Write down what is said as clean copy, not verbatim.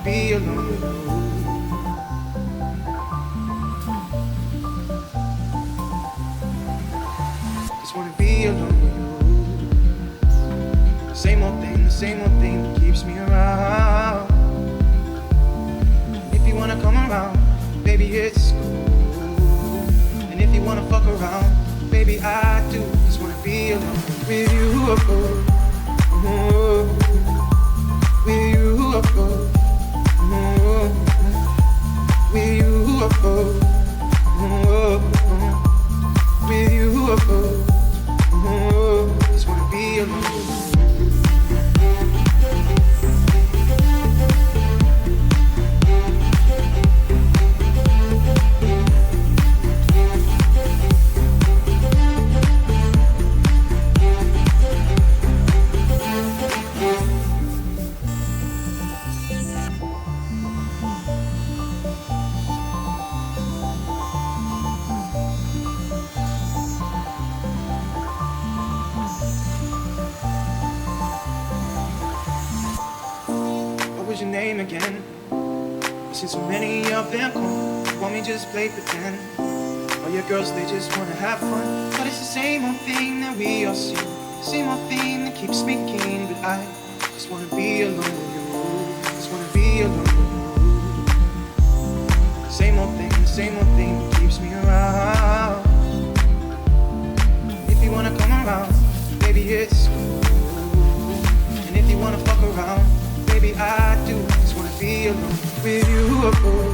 be alone with you. Just wanna be alone with you. The same old thing that keeps me around. If you wanna come around, baby, it's cool. And if you wanna fuck around, baby, I do. Just wanna be alone with you. With you. With you. With you. Just wanna be alone. Your name again. I've seen so many of them come. Want me just play pretend? All your girls, they just wanna have fun. But it's the same old thing that we all see. Same old thing that keeps me keen. But I just wanna be alone with you. Just wanna be alone with you. Same old thing that keeps me around. If you wanna come around, baby, it's cool. And if you wanna fuck around, baby, I do. Just wanna be alone with you.